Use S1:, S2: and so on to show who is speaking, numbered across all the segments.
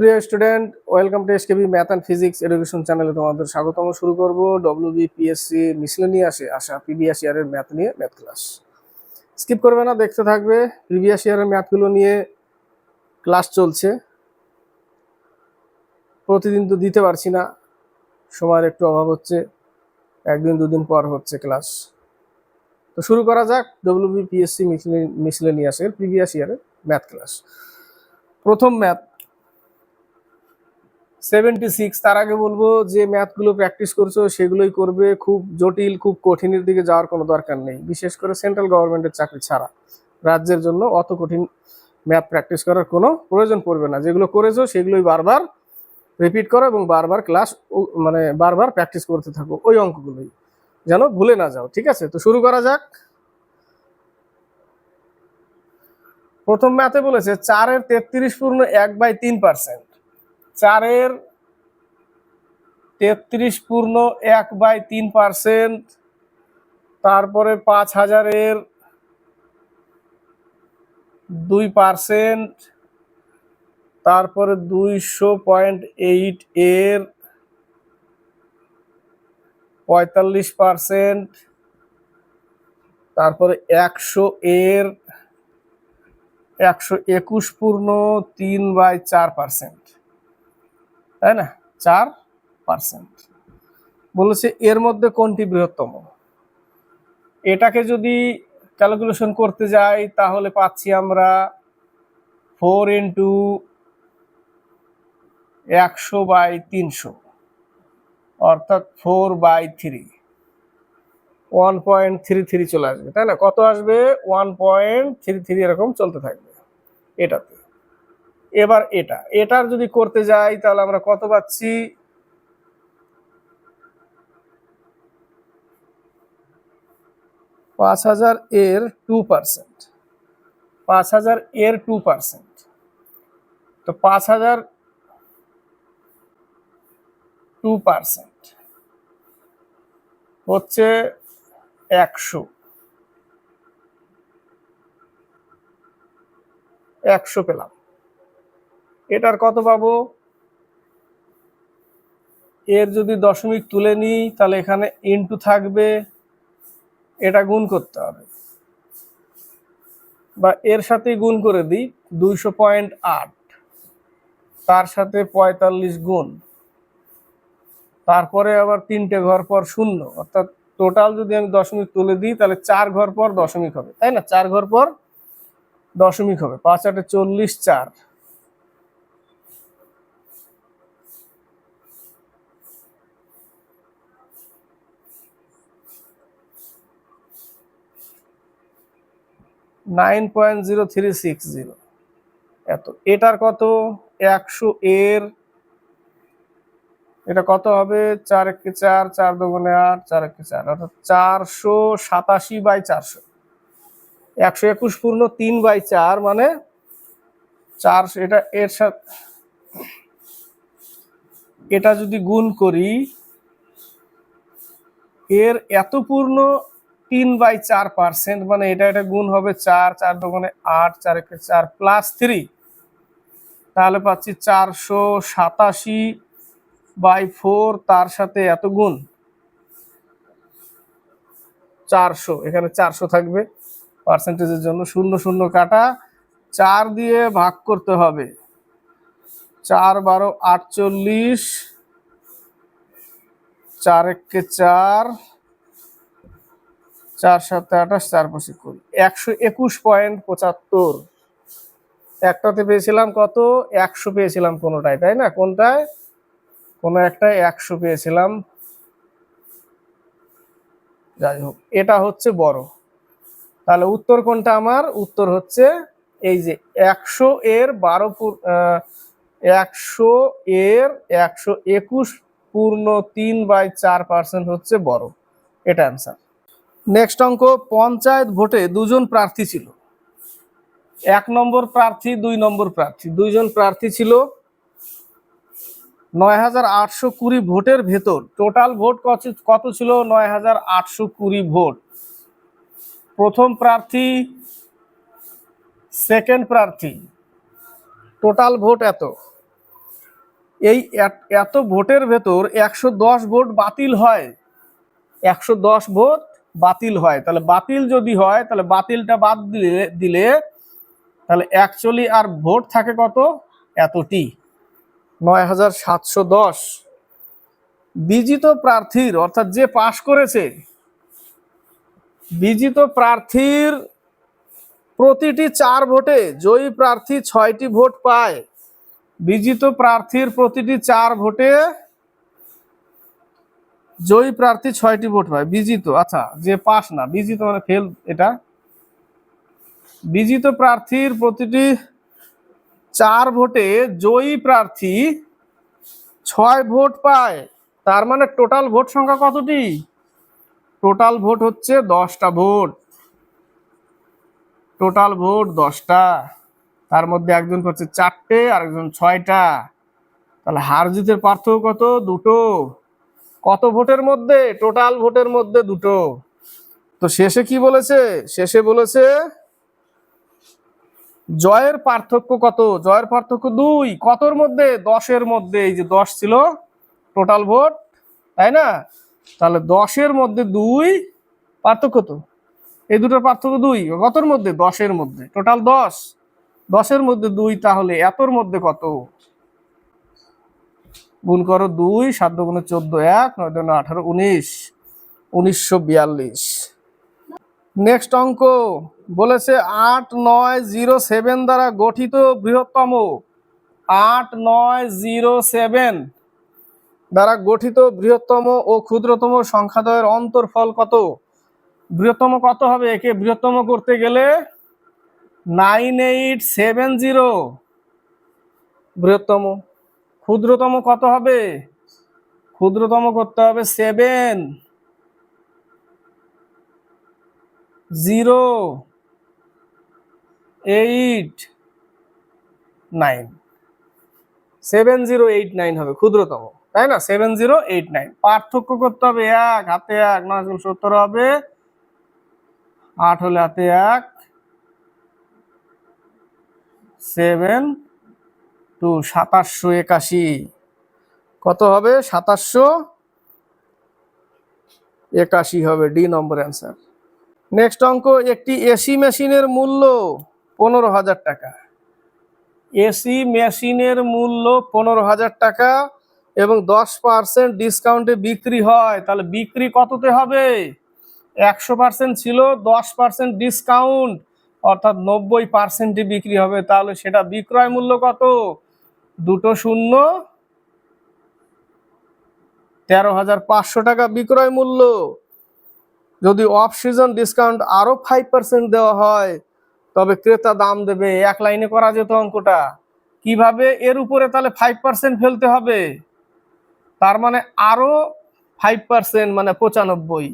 S1: প্রিয় student, welcome to SKB math and physics education চ্যানেলে তোমাদের স্বাগতম। শুরু করব ডব্লিউবিপিএসসি মিসলেনিয়াসে আসা প্রিভিয়াস ইয়ারের ম্যাথ নিয়ে ম্যাথ ক্লাস। স্কিপ করবে না, দেখতে থাকবে। প্রিভিয়াস ইয়ারের ম্যাথগুলো নিয়ে ক্লাস চলছে। প্রতিদিন তো দিতে পারছি না, সময়ের একটু অভাব হচ্ছে, একদিন দুদিন পর হচ্ছে ক্লাস। তো শুরু করা যাক ডব্লিউবিপিএসসি মিসলেনিয়াসের প্রিভিয়াস ইয়ারের ম্যাথ ক্লাস। প্রথম ম্যাথ 76। তার আগে বলবো যে ম্যাথগুলো প্র্যাকটিস করছো সেগুলোই করবে, খুব জটিল খুব কঠিনের দিকে যাওয়ার কোনো দরকার নেই, বিশেষ করে সেন্ট্রাল গভর্নমেন্টের চাকরি ছাড়া রাজ্যের জন্য অত কঠিন ম্যাথ প্র্যাকটিস করার কোনো প্রয়োজন পড়বে না। যেগুলো করেছো সেগুলোই বারবার রিপিট করো এবং বারবার ক্লাস বারবার প্র্যাকটিস করতে থাকো, ওই অঙ্কগুলোই যেন ভুলে না যাও, ঠিক আছে? তো শুরু করা যাক। প্রথম ম্যাথে বলেছে 4-এর 33 পূর্ণ 1/3%। 4-এর 33 পূর্ণ 1/3%, তারপরে 5000-এর 2%, তারপরে 200.8 এর 45%, তারপরে 100 এর 121 পূর্ণ 3/4%, তাই না? 4%। বলেছে এর মধ্যে কোনটি বৃহত্তম। এটাকে যদি ক্যালকুলেশন করতে যাই তাহলে পাচ্ছি আমরা 4 ইন্টু 100/300, অর্থাৎ 4/3, 1.33 চলে আসবে, তাই না? কত আসবে? 1.33 এরকম চলতে থাকবে এটাতে। এবার এটার যদি করতে যাই তাহলে আমরা কত পাচ্ছি? 5000 এর 2%, 5000 এর 2%, তো 5000 2% হচ্ছে 100 পেলাম। এটার কত পাবো? এর যদি দশমিক তুলে নিই তাহলে এখানে ইনটু থাকবে, এটা গুণ করতে হবে, বা এর সাথে গুণ করে দিই 200.8, তার সাথে 45 গুণ, তারপরে আবার 3টে ঘর পর শূন্য, অর্থাৎ টোটাল যদি আমি দশমিক তুলে দিই তাহলে 4 ঘর পর দশমিক হবে, তাই না? 4 ঘর পর দশমিক হবে। 5 8 40, 4, (9.0360) এত। এটার কত? 100 এর, এটা কত হবে? 4 1 4, 4 2 8, 4 1 4, অর্থাৎ 487/400। 121 পূর্ণ 3/4 মানে 400। এটা এর সাথে এটা যদি গুণ করি, এর এত পূর্ণ 3/4%, মানে এটা গুণ হবে 4, 4 2 8, 4 1 4 প্লাস 3, তাহলে পাচ্ছি 487/4, তার সাথে এত গুণ 400, এখানে 400 থাকবে পার্সেন্টেজের জন্য। 0 0 কাটা, 4 দিয়ে ভাগ করতে হবে, 4 12 48, 4 1 4, 4 7 28, 4 5 20, 121.75। একটাতে পেয়েছিলাম কত? 100 পেয়েছিলাম কোনোটায়, তাই না? কোনটায়? কোনো একটায় 100 পেয়েছিলাম। যাই হোক, এটা হচ্ছে বড়। তাহলে উত্তর কোনটা আমার? উত্তর হচ্ছে এই যে 100 এর 121 পূর্ণ 3/4% হচ্ছে বড়। এটা অ্যান্সার। নেক্সট অঙ্ক, পঞ্চায়েত ভোটে দুজন প্রার্থী ছিল। 1 নম্বর প্রার্থী, 2 নম্বর প্রার্থী, দুইজন প্রার্থী ছিল। 9820 ভোটের ভেতর টোটাল ভোট কত ছিল? 9820 ভোট। প্রথম প্রার্থী, সেকেন্ড প্রার্থী, টোটাল ভোট এত। এই এত ভোটের ভেতর 110 ভোট বাতিল হয়, 110 ভোট বাতিল হয়। তাহলে বাতিল যদি হয় তাহলে বাতিলটা বাদ দিলে তাহলে অ্যাকচুয়ালি আর ভোট থাকে কত? এতটি, ৯,৭১০। বিজিত প্রার্থীর অর্থাৎ যে পাশ করেছে, বিজিত প্রার্থীর প্রতিটি 4 ভোটে জয়ী প্রার্থী 6টি ভোট পায়। বিজিত প্রার্থীর প্রতিটি 4 ভোটে জয়ী প্রার্থী 6টি ভোট পায়। বিজিত, আচ্ছা যে পাস না, বিজিত মানে ফেল। এটা বিজিত প্রার্থীর প্রতিটি 4 ভোটে জয়ী প্রার্থী 6 ভোট পায়। তার মানে টোটাল ভোট সংখ্যা কতটি? টোটাল ভোট হচ্ছে 10টা ভোট। টোটাল ভোট 10টা, তার মধ্যে একজন করছে 4টে আর একজন 6টা। তাহলে হার জিতের পার্থক্য কত? 2টো। কত ভোটের মধ্যে? টোটাল ভোটের মধ্যে 2টো। তো শেষে কি বলেছে? শেষে বলেছে জয়ের পার্থক্য কত? জয়ের পার্থক্য 2। কতর মধ্যে? 10-এর মধ্যে। এই যে 10 ছিল টোটাল ভোট, তাই না? তাহলে 10-এর মধ্যে 2 পার্থক্য, তো এই দুটোর পার্থক্য 2। কতর মধ্যে? 10-এর মধ্যে। টোটাল 10, 10-এর মধ্যে 2, তাহলে এতর মধ্যে কত? গুণ করো 2, 7 গুণে 14, 1, 9 দুগুণে 18, 19, 1942। নেক্সট অঙ্ক বলেছে 8907 দ্বারা গঠিত বৃহত্তম, 8907 দ্বারা গঠিত বৃহত্তম ও ক্ষুদ্রতম সংখ্যাদ্বয়ের অন্তরফল কত? বৃহত্তম কত হবে? একে বৃহত্তম করতে গেলে 9870 বৃহত্তম। ক্ষুদ্রতম কত হবে? ক্ষুদ্রতম করতে হবে 7089, 7089 হবে ক্ষুদ্রতম, তাই না? 7089। পার্থক্য করতে হবে 1, হাতে 1, 9 গুণ 17 হবে, 8 হলে হাতে 1, 7 2, 2781। কত হবে? 2781 হবে, ডি নম্বর অ্যান্সার। নেক্সট অঙ্ক, একটি এসি মেশিনের মূল্য 15,000 টাকা। এসি মেশিনের মূল্য 15,000 টাকা এবং 10% ডিসকাউন্টে বিক্রি হয়। তাহলে বিক্রি কততে হবে? 100% ছিল, 10% ডিসকাউন্ট, অর্থাৎ 90%ই বিক্রি হবে। তাহলে সেটা বিক্রয় মূল্য কত? 2 শূন্য, 13,500 টাকা বিক্রয় মূল্য। যদি অফ সিজন ডিসকাউন্ট আরো 5% দেওয়া হয় তবে ক্রেতা দাম দেবে। এক লাইনে করা যেত অঙ্কটা। কিভাবে? এর উপরে তাহলে 5% ফেলতে হবে, তার মানে আরো 5% মানে 95।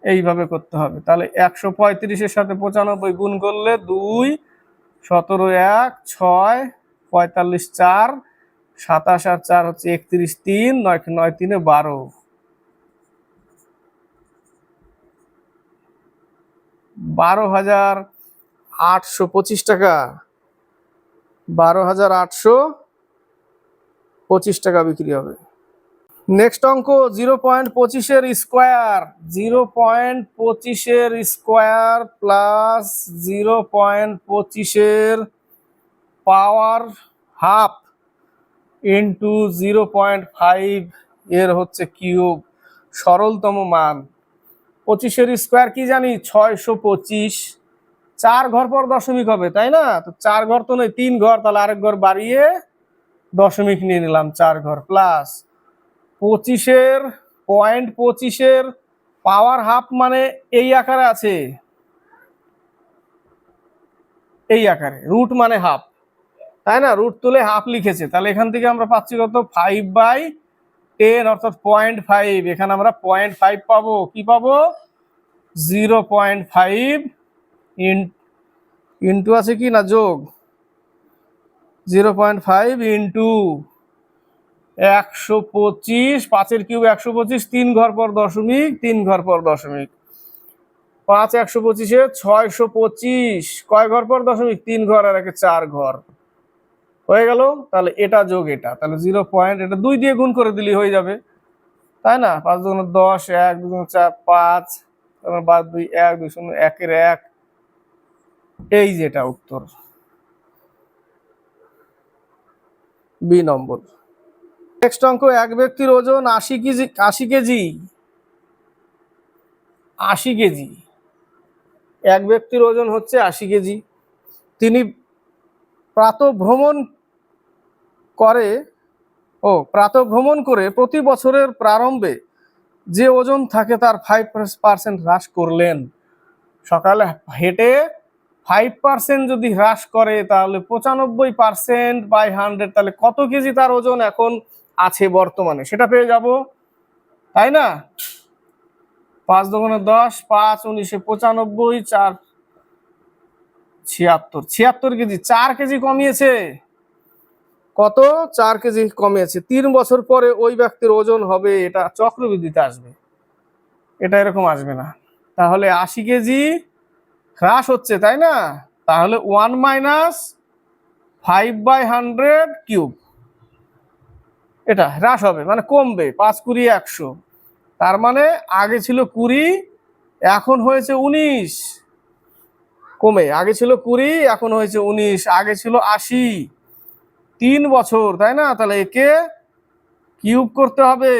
S1: এইভাবে করতে হবে। তাহলে 135-এর সাথে 95 গুণ করলে 2, 17 1, 6, 45 4, 27 আর 4 হচ্ছে 31, 3, 9 9 3 12, 12,825 টাকা, 12,825 টাকা বিক্রি হবে। নেক্সট অঙ্ক 0.25-এর স্কোয়ার, 0.25-এর স্কোয়ার প্লাস 0.25-এর পাওয়ার হাফ ইন্টু 0.5 এর হচ্ছে কিউব সরলতম মান। 25-এর স্কোয়ার কি জানি? 625। 4 ঘর পর দশমিক হবে, তাই না? তো 4 ঘর তো নয়, 3 ঘর, তাহলে আরেক ঘর বাড়িয়ে দশমিক নিয়ে নিলাম, 4 ঘর, প্লাস 25-এর পাওয়ার হাফ মানে এই আকারে আছে, এই আকারে, রুট মানে হাফ, তাই না? রুট তুলে হাফ লিখেছে। তাহলে এখান থেকে আমরা পাচ্ছি কত? 5/10 অর্থাৎ 0.5। এখানে আমরা 0.5 পাবো। কি পাবো? 0.5 ইন্টু আছে কি না যোগ, 0.5 ইন্টু 125, 5-এর কিউব 125, 3 ঘর পর দশমিক, 3 ঘর পর দশমিক, 5 125-এ 625, কয় ঘর পর দশমিক? 3 ঘর আর একে 4 ঘর, হয়ে গেল। তাহলে এটা যোগ এটা, তাহলে 0 এটা 2 দিয়ে গুণ করে দিলেই হয়ে যাবে, তাই না? 5 দুগুণে 10, 1 দুগুণে 4, 5, তারপর বাদ 2, 1 2 0 1 এর 1, এই যেটা উত্তর বি নম্বর। নেক্সট অঙ্ক, এক ব্যক্তির ওজন 80 কেজি, 80 কেজি, 80 কেজি। এক ব্যক্তির ওজন হচ্ছে 80 কেজি। তিনি প্রাতঃভ্রমণ করে প্রাতঃভ্রমণ করে প্রতি বছরের প্রারম্ভে যে ওজন থাকে তার 5% হ্রাস করলেন। সকালে হেঁটে 5% যদি হ্রাস করে তাহলে 95% বাই 100, তাহলে কত কেজি তার ওজন এখন আছে বর্তমানে সেটা পেয়ে যাব, তাই না? 5 দুগুণে 10, 5 19 95, 4 76, 76 কেজি, 4 কেজি কমিয়েছে। কত? 4 কেজি কমিয়েছে। 3 বছর পরে ওই ব্যক্তির ওজন হবে, এটা চক্রবৃদ্ধিতে আসবে, এটা এরকম আসবে না। তাহলে 80 কেজি হ্রাস হচ্ছে, তাই না? তাহলে 1 মাইনাস 5/100 কিউব, এটা হ্রাস হবে মানে কমবে, 5 20 100। তার মানে আগে ছিল 20, এখন হয়েছে 19, কমে আগে ছিল 20 এখন হয়েছে 19, আগে ছিল 80, 3 বছর, তাই না? তাহলে একে কিউব করতে হবে,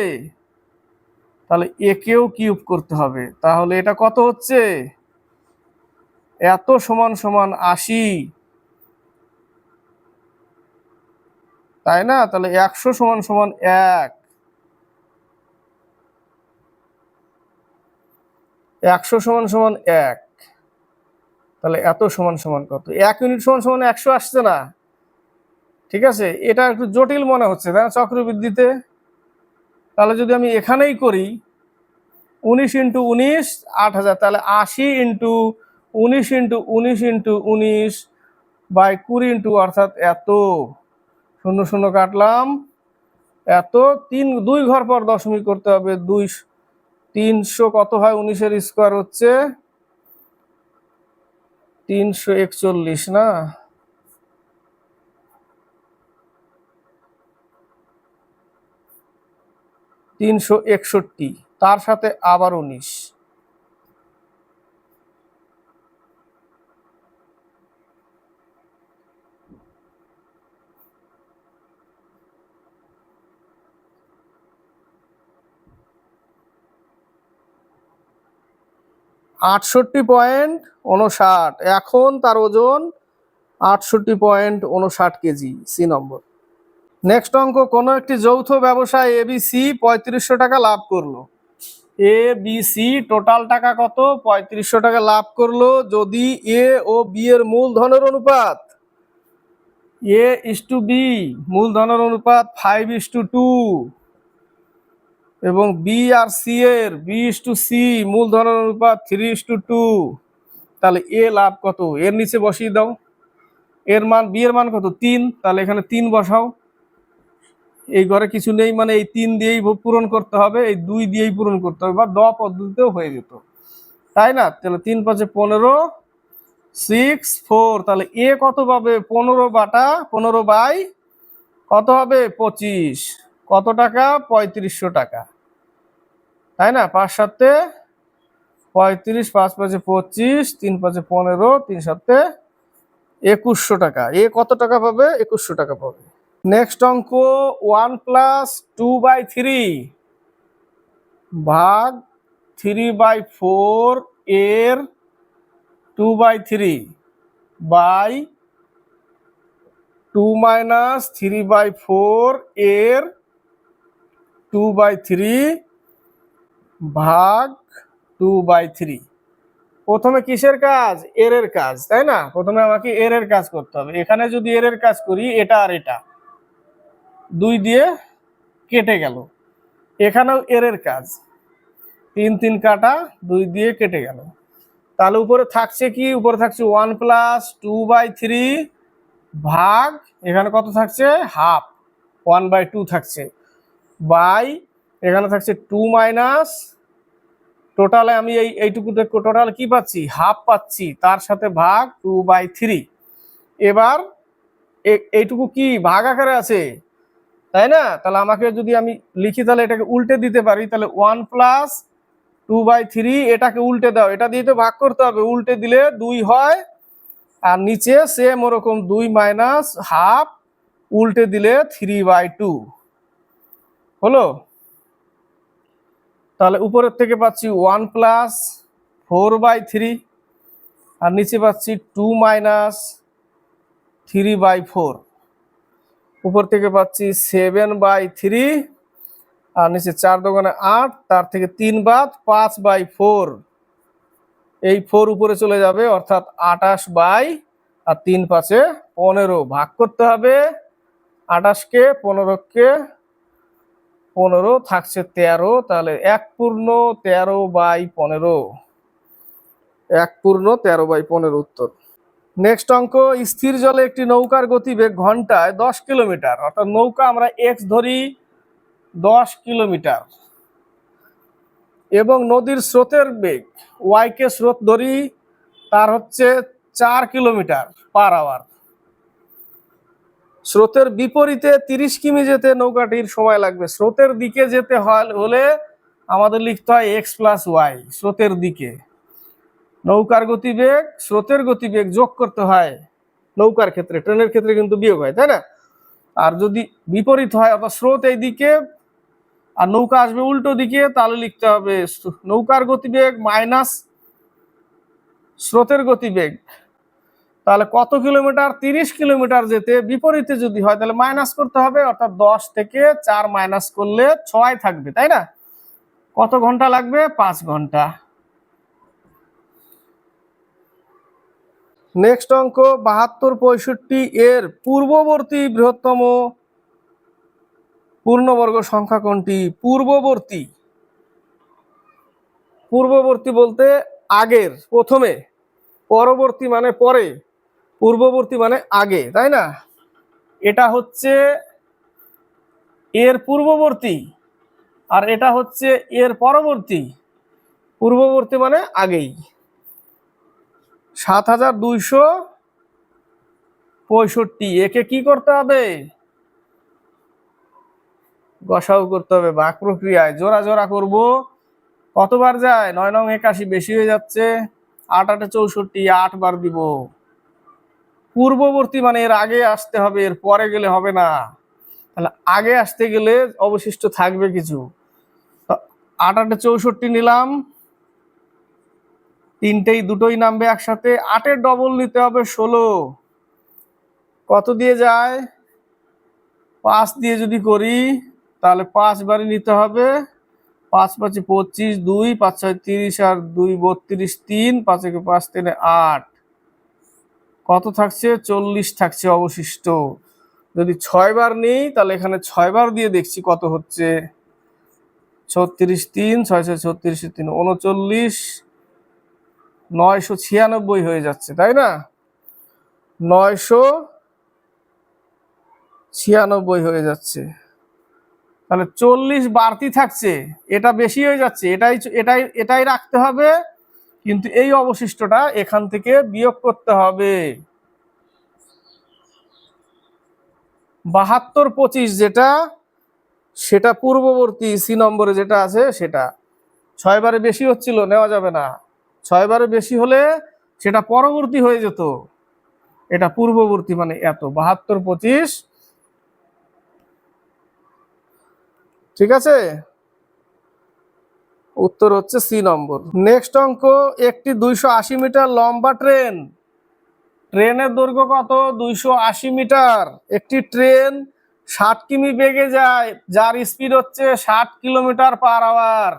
S1: তাহলে একেও কিউব করতে হবে। তাহলে এটা কত হচ্ছে? এত সমান সমান 80, তাই না? তাহলে 100 সমান সমান 1, 100 সমান সমান 1, তাহলে এত সমান সমান কত? 1 ইউনিট সমান সমান 100 আসছে না? ঠিক আছে, এটা একটু জটিল মনে হচ্ছে, তাই না চক্রবৃদ্ধিতে? তাহলে যদি আমি এখানেই করি 19 ইন্টু 19 8000, তাহলে 80 into 19 into 19 into 19 by 20 into, অর্থাৎ এত, 0 0 কাটলাম, এত 2 ঘর পর দশমিক করতে হবে, 300 কত হয়? 19 এর স্কোয়ার হচ্ছে 341 না? 361, তার সাথে আবার 19, 68.59, এখন তার ওজন 68.59 কেজি, সি নম্বর। নেক্সট অঙ্ক, কোন একটি যৌথ ব্যবসায় এবিসি 3500 টাকা লাভ করলো। এবিসি টোটাল টাকা কত? 3500 টাকা লাভ করলো যদি এ ও বি এর মূলধনের অনুপাত, A/B মূলধনের অনুপাত 5:2, এবং বি আর সি এর B/C মূলধনের অনুপাত 3:2। তাহলে এ লাভ কত? এর নিচে বসিয়ে দাও, এর মান, বি এর মান কত? 3, তাহলে এখানে 3 বসাও। এই ঘরে কিছু নেই মানে এই 3 দিয়েই পূরণ করতে হবে, এই 2 দিয়েই পূরণ করতে হবে, বা দ পদ্ধতিতেও হয়ে যেত, তাই না? তাহলে 3 5 15, 6 4, তাহলে এ কত পাবে? 15 বাই কত হবে? 25, কত টাকা? 3500 টাকা, তাই না? 5 7 35, 5 5 25, 3 5 15, 3 7 2100 টাকা। এ কত টাকা পাবে? 2100 টাকা পাবে। নেক্সট অঙ্ক, 1 প্লাস 2/3 ভাগ 3/4 এর 2/3 বাই 2 মাইনাস 3/4 এর 2/3 ভাগ 2/3। প্রথমে কিসের কাজ? এর কাজ, তাই না? প্রথমে আমাকে এর কাজ করতে হবে। এখানে যদি এর কাজ করি, এটা আর এটা 2 দিয়ে কেটে গেল। এখানেও এর কাজ, 3 3 কাটা, 2 দিয়ে কেটে গেল। তাহলে উপরে থাকছে কি? উপরে থাকছে 1 প্লাস 2/3 ভাগ, এখানে কত থাকছে? হাফ, 1/2 থাকছে, বাই এখানে থাকছে 2 মাইনাস, টোটালে আমি এইটুকু দেখো, টোটাল কি পাচ্ছি? হাফ পাচ্ছি, তার সাথে ভাগ 2/3। এবার এইটুকু কি ভাগ আকারে আছে, তাই না? তাহলে আমাকে যদি আমি লিখি তাহলে এটাকে উল্টে দিতে পারি, তাহলে 1+2/3, এটাকে উল্টে দাও, এটা দিয়ে তো ভাগ করতে হবে, উল্টে দিলে 2 হয়, আর নিচে সেম ওরকম 2 মাইনাস হাফ, উল্টে দিলে 3/2 হলো। তাহলে উপরের থেকে পাচ্ছি 1+4/3, আর নিচে পাচ্ছি 2 মাইনাস 3/4, উপর থেকে পাচ্ছি 7/3, আর নিচে 4 দোকানে 8, তার থেকে 3 বাদ 5/4, এই 4 উপরে চলে যাবে, অর্থাৎ 28 বাই আর 3 5 15 ভাগ করতে হবে। 28কে 15 থাকছে 13, তাহলে 1/13/15, 1/13/15 উত্তর। নেক্সট অঙ্ক, স্থির জলে একটি নৌকার গতিবেগ ঘন্টায় 10 কিলোমিটার, অর্থাৎ নৌকা আমরা এক্স ধরি 10 কিলোমিটার, এবং নদীর স্রোতের বেগ ওয়াই কে স্রোত ধরি, তার হচ্ছে 4 কিলোমিটার পার আওয়ার। স্রোতের বিপরীতে 30 কিমি যেতে নৌকাটির সময় লাগবে। স্রোতের দিকে যেতে হলে আমাদের লিখতে হয় x+y, স্রোতের দিকে। নৌকার গতিবেগ স্রোতের গতিবেগ যোগ করতে হয় নৌকার ক্ষেত্রে, ট্রেনের ক্ষেত্রে কিন্তু বিয়োগ হয়, তাই না? আর যদি বিপরীত হয়, অর্থাৎ স্রোত এই দিকে আর নৌকা আসবে উল্টো দিকে, তাহলে লিখতে হবে নৌকার গতিবেগ মাইনাস স্রোতের গতিবেগ। তাহলে কত কিলোমিটার? 30 কিলোমিটার যেতে বিপরীতে যদি হয় তাহলে মাইনাস করতে হবে, অর্থাৎ 10 থেকে 4 মাইনাস করলে 6 থাকবে, তাই না? কত ঘন্টা লাগবে? 5 ঘন্টা। নেক্সট অঙ্ক, 72, 65 এর পূর্ববর্তী বৃহত্তম পূর্ণবর্গ সংখ্যা কোনটি? পূর্ববর্তী, পূর্ববর্তী বলতে আগের, প্রথমে, পরবর্তী মানে পরে, পূর্ববর্তী মানে আগে, তাই না? এটা হচ্ছে এর পূর্ববর্তী, আর এটা হচ্ছে এর পরবর্তী। পূর্ববর্তী মানে আগেই। 7265, একে কি করতে হবে? গসাগু করতে হবে, ভাগ প্রক্রিয়ায় জোড়া জোড়া করব। কতবার যায়? 9 9 81, বেশি হয়ে যাচ্ছে। 8 8 64, 8 বার দিব। পূর্ববর্তী মানে এর আগে আসতে হবে, এর পরে গেলে হবে না। তাহলে আগে আসতে গেলে অবশিষ্ট থাকবে কিছু। 8 8 64 নিলাম, তিনটেই দুটোই নামবে একসাথে। 8-এর ডবল নিতে হবে 16, কত দিয়ে যায়? 5 দিয়ে যদি করি তাহলে 5 বারই নিতে হবে। 5 5 25, 2 5 6 30, আর 2 32, 3 5 1 5 3 8, কত থাকছে? 40 থাকছে অবশিষ্ট। যদি 6 বার নিই তাহলে এখানে 6 বার দিয়ে দেখছি কত হচ্ছে। 36 3 6 6 36 3 39, 996 হয়ে যাচ্ছে, তাই না? 996 হয়ে যাচ্ছে। তাহলে 40 বাড়তি থাকছে, এটা বেশি হয়ে যাচ্ছে, এটাই এটাই এটাই রাখতে হবে, কিন্তু এই অবশিষ্টটা এখান থেকে বিয়োগ করতে হবে। 72 25 যেটা, সেটা পূর্ববর্তী, সি নম্বরে যেটা আছে সেটা। 6 বারে বেশি হচ্ছিল, নেওয়া যাবে না। 6 বারে বেশি হলে সেটা পরবর্তী হয়ে যেত, এটা পূর্ববর্তী মানে এত। 72 25, ঠিক আছে? উত্তর হচ্ছে সি নম্বর। নেক্সট অঙ্ক, একটি 280 মিটার লম্বা ট্রেন, ট্রেনের দৈর্ঘ্য কত? 280 মিটার। একটি ট্রেন 60 কিমি বেগে যায়, যার স্পিড হচ্ছে 60 কিলোমিটার পার আওয়ার।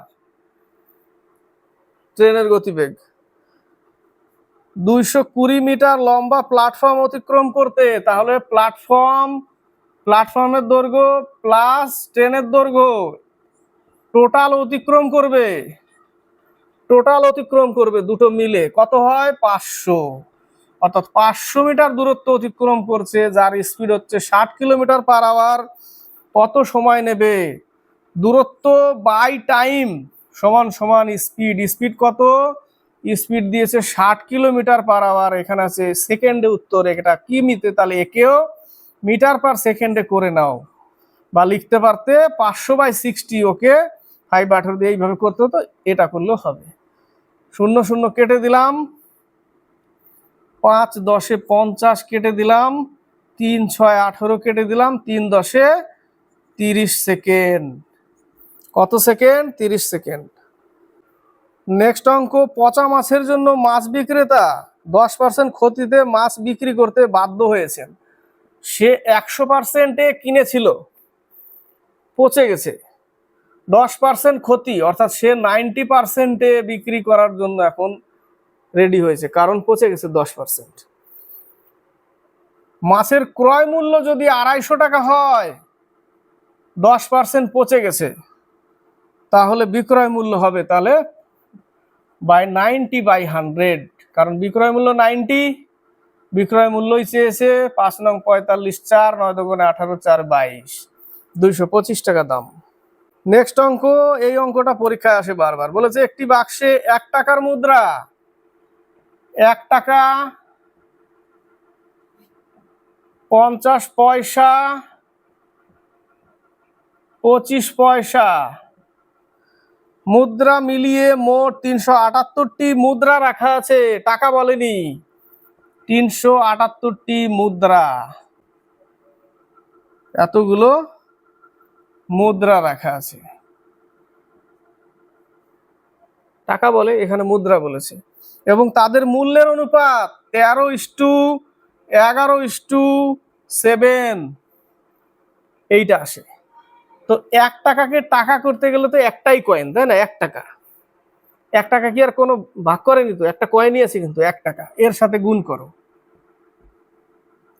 S1: ট্রেনের গতিবেগ। 220 মিটার লম্বা প্ল্যাটফর্ম অতিক্রম করতে, তাহলে প্ল্যাটফর্মের দৈর্ঘ্য প্লাস ট্রেনের দৈর্ঘ্য টোটাল অতিক্রম করবে দুটো মিলে, কত হয়? 500। অর্থাৎ 500 মিটার দূরত্ব অতিক্রম করছে, যার স্পিড হচ্ছে 60 কিলোমিটার পার আওয়ার। কত সময় নেবে? দূরত্ব বাই টাইম সমান সমান স্পিড। স্পিড কত? স্পিড দিয়েছে 60 কিলোমিটার পার আওয়ার, এখানে আছে সেকেন্ডে উত্তর, এটা কিমিতে, তাহলে একেও মিটার পার সেকেন্ডে করে নাও, বা লিখতে পারতে 500/60, ওকে 5/18 দিয়ে এইভাবে করতে হতো, এটা করলেও হবে। 0 0 কেটে দিলাম, 5 10 50 কেটে দিলাম, 3 6 18 কেটে দিলাম, 3 10 30 সেকেন্ড। কত সেকেন্ড? 30 সেকেন্ড। নেক্সট অঙ্ক, পচা মাছের জন্য মাছ বিক্রেতা 10% ক্ষতিতে মাছ বিক্রি করতে বাধ্য হয়েছেন। সে 100%-এ কিনেছিল, পচে গেছে, 10% ক্ষতি, অর্থাৎ সে 90%-এ বিক্রি করার জন্য এখন রেডি হয়েছে, কারণ পচে গেছে 10%। মাছের ক্রয় মূল্য যদি 250 টাকা হয়, 10% পচে গেছে, তাহলে বিক্রয় মূল্য হবে তাহলে 90/100, কারণ বিক্রয় মূল্য 90, বিক্রয় মূল্যই চেয়েছে 5 নং 45, 4 9 দুগুণে 18, 4 22, 225 টাকা দাম। নেক্সট অঙ্ক, এই অঙ্কটা পরীক্ষায় আসে বারবার। বলেছে একটি বাক্সে 1 টাকার মুদ্রা, 1 টাকা 50 পয়সা, 25 পয়সা মুদ্রা মিলিয়ে মোট 378টি মুদ্রা রাখা আছে। টাকা বলেনি, 378টি মুদ্রা, এতগুলো মুদ্রা রাখা আছে। টাকা বলে, এখানে মুদ্রা বলেছে, এবং তাদের মূল্যের অনুপাত 13:11:7 এইটা আসে। তো 1 টাকাকে টাকা করতে গেলে তো একটাই কয়েন, তাই না? 1 টাকা, 1 টাকা কি আর কোনো ভাগ করেনি, তো একটা কয়েনই আছে, কিন্তু 1 টাকা, এর সাথে গুণ করো।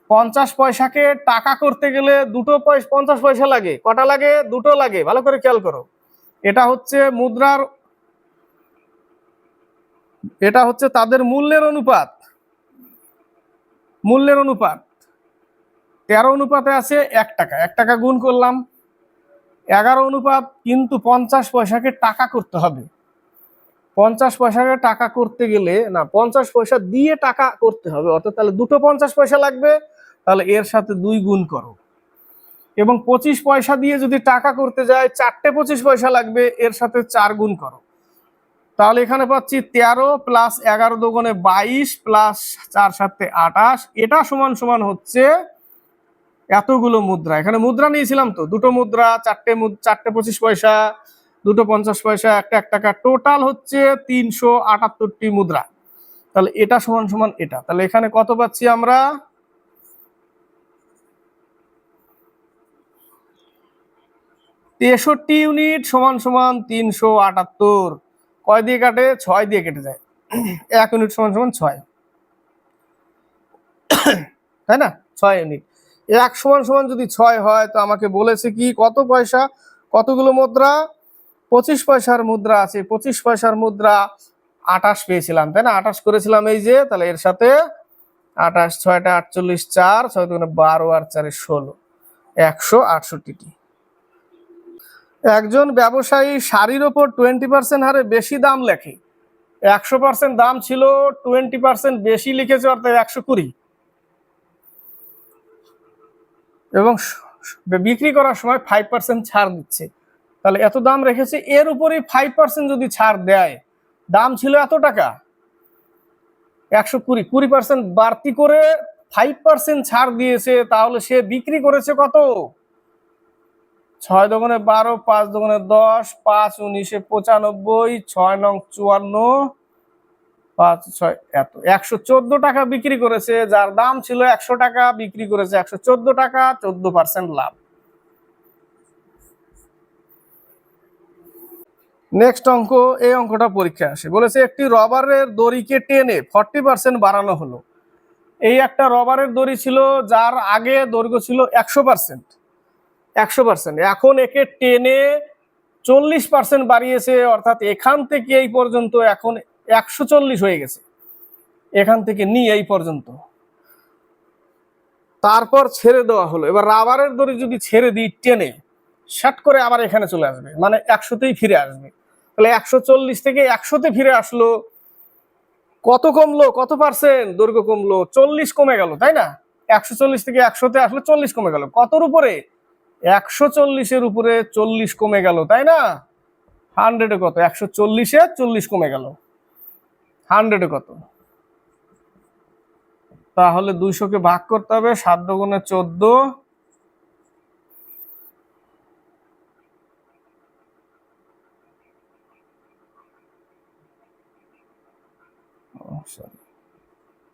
S1: 50 পয়সাকে টাকা করতে গেলে 2 50 পয়সা লাগে। কটা লাগে? 2 লাগে, ভালো করে খেয়াল করো। এটা হচ্ছে মুদ্রার, এটা হচ্ছে তাদের মূল্যের অনুপাত, মূল্যের অনুপাত 13 অনুপাতে আছে 1 টাকা, 1 টাকা গুণ করলাম, 11 অনুপাত, কিন্তু 50 পয়সাকে টাকা করতে হবে। 50 পয়সাকে টাকা করতে গেলে, না 50 পয়সা দিয়ে টাকা করতে হবে, অর্থাৎ তাহলে 2 50 পয়সা লাগবে, তাহলে এর সাথে 2 গুণ করো। এবং 25 পয়সা দিয়ে যদি টাকা করতে যায়, 4টে 25 পয়সা লাগবে, এর সাথে 4 গুণ করো। তাহলে এখানে পাচ্ছি 13 + 11 দুগুণে 22 + 4 7 28, এটা সমান সমান হচ্ছে এতগুলো মুদ্রা। এখানে মুদ্রা নিয়েছিলাম তো, 2টো মুদ্রা, 4টে 25 পয়সা, 2টো 50 পয়সা, একটা 1 টাকা, টোটাল হচ্ছে 378টি মুদ্রা। তাহলে এটা সমান সমান এটা, তাহলে এখানে কত পাচ্ছি আমরা? 63 ইউনিট সমান সমান 378। কয় দিয়ে কাটে? 6 দিয়ে কেটে যায়। 1 ইউনিট সমান সমান 6, তাই না? 6 ইউনিট। 1 সমান সমান যদি 6 হয়, তো আমাকে বলেছে কি কত পয়সা, কতগুলো মুদ্রা? 25 পয়সার মুদ্রা আছে। 25 পয়সার মুদ্রা 28 পেয়েছিলাম, তাই না? 28 করেছিলাম এই যে, তাহলে এর সাথে 28, 6টা 48, 4 6 দুগুণে 12 আর 4 16, 168টি। একজন ব্যবসায়ী শাড়ির ওপর 20% হারে বেশি দাম লেখে। 100% দাম ছিল, 20% বেশি লিখেছে, অর্থাৎ 120, এবং বিক্রি করার সময় 5% ছাড় দিচ্ছে। তাহলে এত দাম রেখেছে, এর উপরে 5% যদি ছাড় দেয়, দাম ছিল এত টাকা, 120, 20% বাড়তি করে 5% ছাড় দিয়েছে, তাহলে সে বিক্রি করেছে কত? 6 দুগুণে 12, 5 দুগুণে 10, 5 19 95, 6 নং 54, 5 6 এত 114 টাকা বিক্রি করেছে। যার দাম ছিল 100 টাকা, বিক্রি করেছে 114 টাকা, 14% লাভ। নেক্সট অঙ্ক, এই অঙ্কটা পরীক্ষা আসে। বলেছে একটি রবারের দড়িকে টেনে 40% বাড়ানো হলো। এই একটা রবারের দড়ি ছিল, যার আগে দৈর্ঘ্য ছিল 100%, এখন একে টেনে 40% বাড়িয়েছে, অর্থাৎ এখান থেকে এই পর্যন্ত এখন 140 হয়ে গেছে, এখান থেকে নিয়ে এই পর্যন্ত। তারপর ছেড়ে দেওয়া হলো। এবার রাবারের দড়ি যদি ছেড়ে দিই টেনে, শাট করে আবার এখানে চলে আসবে, মানে 100তেই ফিরে আসবে। তাহলে 140 থেকে 100তে ফিরে আসলো, কত কমলো? কত পার্সেন্ট দৈর্ঘ্য কমলো? 40 কমে গেল, তাই না? 140 থেকে 100-তে আসলে 40 কমে গেল। কতর উপরে? 140-এর উপরে 40 কমে গেল, তাই না? 100-এ কত? 140-এ 40 কমে গেল। 100-এ কত? তাহলে 200-কে ভাগ করতে হবে 7 দুগুণে 14,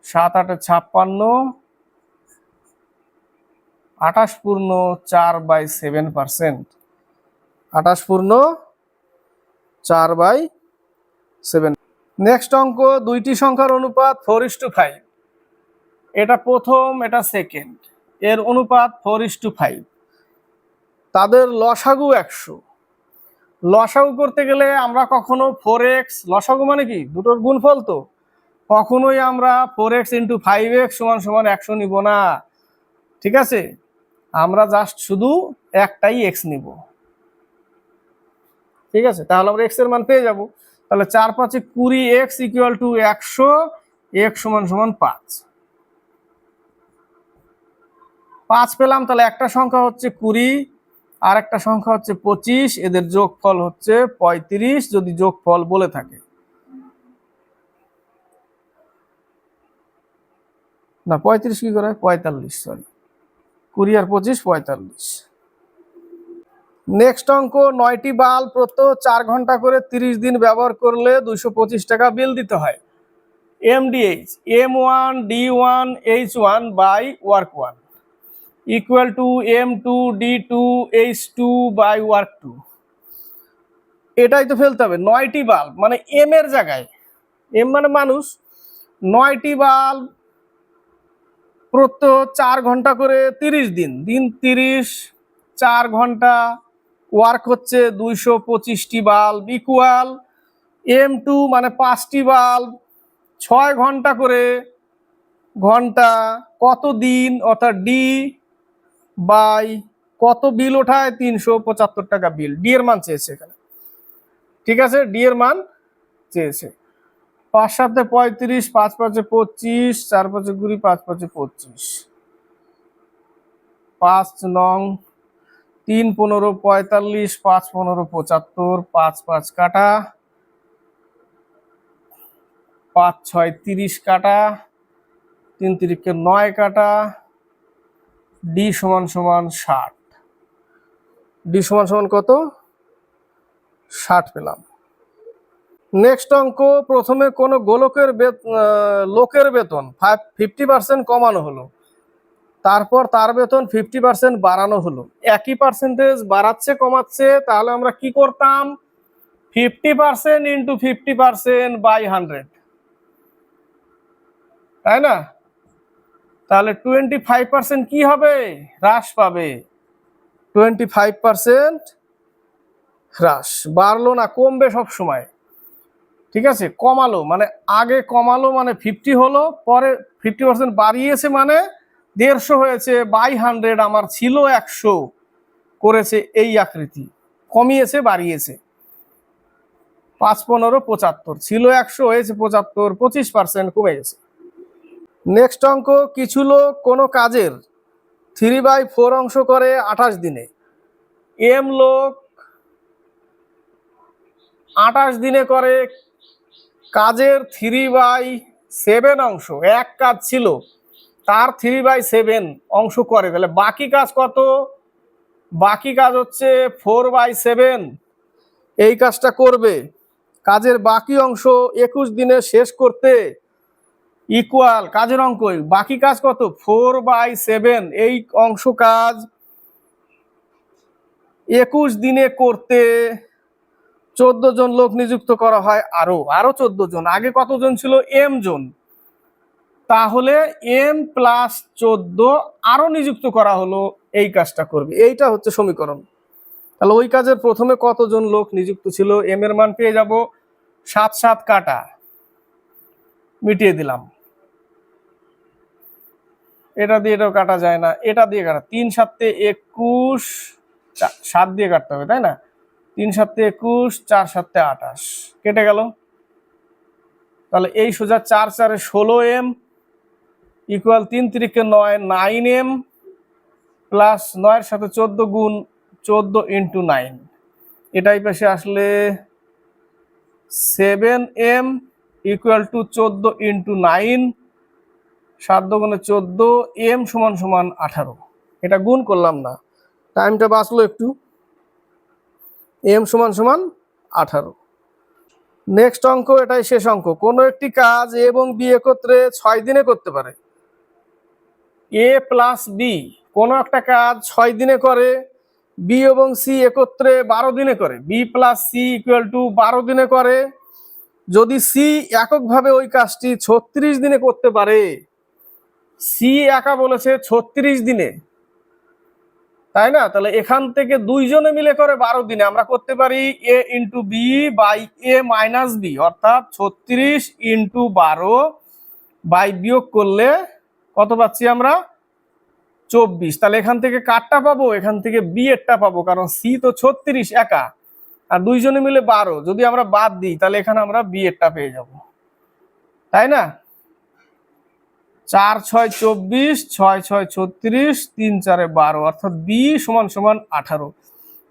S1: সাত আটে 56, 28/4/7%। 28/4/7। নেক্সট অঙ্ক, দুইটি সংখ্যার অনুপাত 4:5। এটা প্রথম, এটা সেকেন্ড, এর অনুপাত 4:5। তাদের লসাগু 100। লসাগু করতে গেলে আমরা কখনো 4x, লসাগু মানে কি দুটোর গুণফল, তো কখনোই আমরা 4x × 5x = 100 নিব না। ঠিক আছে, আমরা জাস্ট শুধু একটাই x নিব। ঠিক আছে, তাহলে আমরা x এর মান পেয়ে যাব। তাহলে 4 5 20x = 100, x = 5। 5 পেলাম, তাহলে একটা সংখ্যা হচ্ছে 20 আর একটা সংখ্যা হচ্ছে 25, এদের যোগফল হচ্ছে 35 যদি যোগফল বলে থাকে। না 35 কি করে? 45, সরি, 20 আর 25 45। নেক্সট অঙ্ক, 9টি বাল্ব প্রত্যহ 4 ঘন্টা করে 30 দিন ব্যবহার করলে 225 টাকা বিল দিতে হয়। MDH M1 D1 H1 by work 1 equal to M2 D2 H2 by work 2। এটাই তো ফেলতে হবে। 9টি বাল্ব মানে এম এর জায়গায়, এম মানে মানুষ, 9টি বাল্ব প্রত্যহ 4 ঘন্টা করে 30 দিন, দিন 30, 4 ঘন্টা, ওয়ার্ক হচ্ছে 225টি বাল্ব ইকুয়াল M2 মানে 5টি বাল্ব 6 ঘন্টা করে ঘন্টা, কত দিন, অর্থাৎ ডি বাই কত বিল ওঠায়? 375 টাকা বিল। ডি এর মান চেয়েছে এখানে। ঠিক আছে, ডি এর মান চেয়েছে। 5 7 35, 5 5 25, 4 5 20, 5 5 25, 5 9 3 15 45, 5 15 75, 5 5 কাটা, 5 6 30 কাটা, 3 3 9 কাটা, ডি সমান সমান 60। ডি সমান সমান কত? 60 পেলাম। নেক্সট অঙ্ক, প্রথমে কোন গোলকের লোকের বেতন 50% কমানো হলো, তারপর তার বেতন 50% বাড়ানো হলো। একই পার্সেন্টেজ বাড়াচ্ছে কমাচ্ছে, তাহলে আমরা কি করতাম? 50% × 50% বাই 100, তাই না? তাহলে 25% কি হবে? হ্রাস পাবে। 25% হ্রাস, বাড়লো না, কমবে সব সময়। ঠিক আছে, কমালো মানে আগে কমালো মানে 50 হলো, পরে 50% বাড়িয়েছে মানে 150 হয়েছে, বাই 100 আমার ছিল 100 করেছে এই আকৃতি, কমিয়েছে বাড়িয়েছে। 5 15 75, ছিল 100 হয়েছে 75, 25% কমে গেছে। নেক্সট অঙ্ক, কিছু লোক কোনো কাজের 3/4 অংশ করে 28 দিনে। এম লোক 28 দিনে করে কাজের 3/7 অংশ, এক কাজ ছিল তার 3/7 অংশ করে, তাহলে বাকি কাজ কত? বাকি কাজ হচ্ছে 4/7। এই কাজটা করবে, কাজের বাকি অংশ 21 দিনে শেষ করতে ইকুয়াল কাজের অঙ্ক, বাকি কাজ কত? 4/7। এই অংশ কাজ 21 দিনে করতে 14 জন লোক নিযুক্ত করা হয়। আরো 14 জন, আগে কতজন ছিল? এম জন, তাহলে M + 14 আরো নিযুক্ত করা হলো, এই কাজটা করবে। এইটা হচ্ছে সমীকরণ। তাহলে ওই কাজের প্রথমে কতজন লোক নিযুক্ত ছিল? এম এর মান পেয়ে যাব। 7 7 কাটা, মিটিয়ে দিলাম। এটা দিয়ে এটাও কাটা যায় না, এটা দিয়ে কাটা। 3 7 21, 7 দিয়ে কাটতে হবে, তাই না? 3 7 21, 4 7 28, কেটে গেল। তাহলে এই সোজা 4 4 16 M ইকুয়াল 3 3 9, 9m প্লাস 9-এর সাথে 14 গুণ 14 ইন্টু 9, এটাই পাশে আসলে 7m ইকুয়াল টু 14 ইন্টু 9, 7 দুগুণে 14, m সমান সমান 18। এটা গুণ করলাম না, টাইমটা বাঁচলো একটু। m সমান সমান 18। নেক্সট অঙ্ক, এটাই শেষ অঙ্ক। কোনো একটি কাজ এ এবং বি একত্রে 6 দিনে করতে পারে। এ প্লাস বি কোনো একটা কাজ 6 দিনে করে, বি এবং সি একত্রে 12 দিনে করে। B plus C equal to 12 দিনে করে। যদি সি এককভাবে ওই কাজটি 36 দিনে করতে পারে, সি একা বলেছে 36 দিনে, তাই না? তাহলে এখান থেকে দুইজনে মিলে করে 12 দিনে, আমরা করতে পারি A into B by A minus B, অর্থাৎ 36 ইন্টু 12 বাই বিয়োগ করলে কত পাচ্ছি আমরা? 24। তাহলে এখান থেকে কারটা পাবো? এখান থেকে বি এরটা পাবো, কারণ সি তো 36 একা, আর দুইজনে মিলে 12। যদি আমরা বাদ দিই তাহলে এখানে আমরা বি এরটা পেয়ে যাব, তাই না? 4 6 24, 6 6 36, 3 4 12, অর্থাৎ বি সমান সমান 18।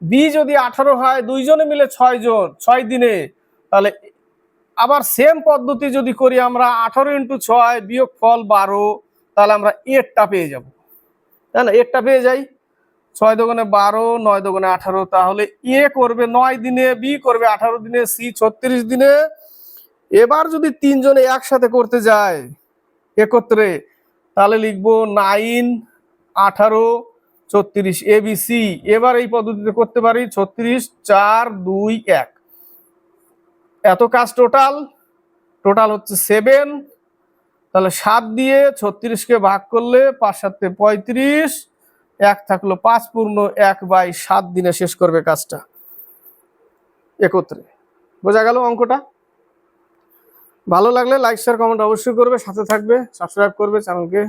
S1: বি যদি 18 হয়, দুইজনে মিলে 6 দিনে, তাহলে আবার সেম পদ্ধতি যদি করি আমরা 18 ইন্টু 6 বিয়োগ ফল 12, তাহলে আমরা এরটা পেয়ে যাব, তাই না? এরটা পেয়ে যাই। 6 দুগুণে 12, 9 দুগুণে 18, তাহলে এ করবে 9 দিনে, বি করবে 18 দিনে, সি 36 দিনে। এবার যদি তিনজনে একসাথে করতে যায় একত্রে, তাহলে লিখবো 9 18 36 এবিসি। এবার এই পদ্ধতিতে করতে পারি 36 4 2 1, এত কাজ টোটাল হচ্ছে 7। তাহলে 7 দিয়ে 36কে ভাগ করলে 5 7 35, 1 থাকলো 5 পূর্ণ 1/7 দিনে শেষ করবে কাজটা একত্রে। বোঝা গেল অঙ্কটা? ভালো লাগলে লাইক শেয়ার কমেন্ট অবশ্যই করবে, সাথে থাকবে, সাবস্ক্রাইব করবে, চ্যানেলকে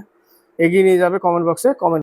S1: এগিয়ে নিয়ে যাবে, কমেন্ট বক্সে কমেন্ট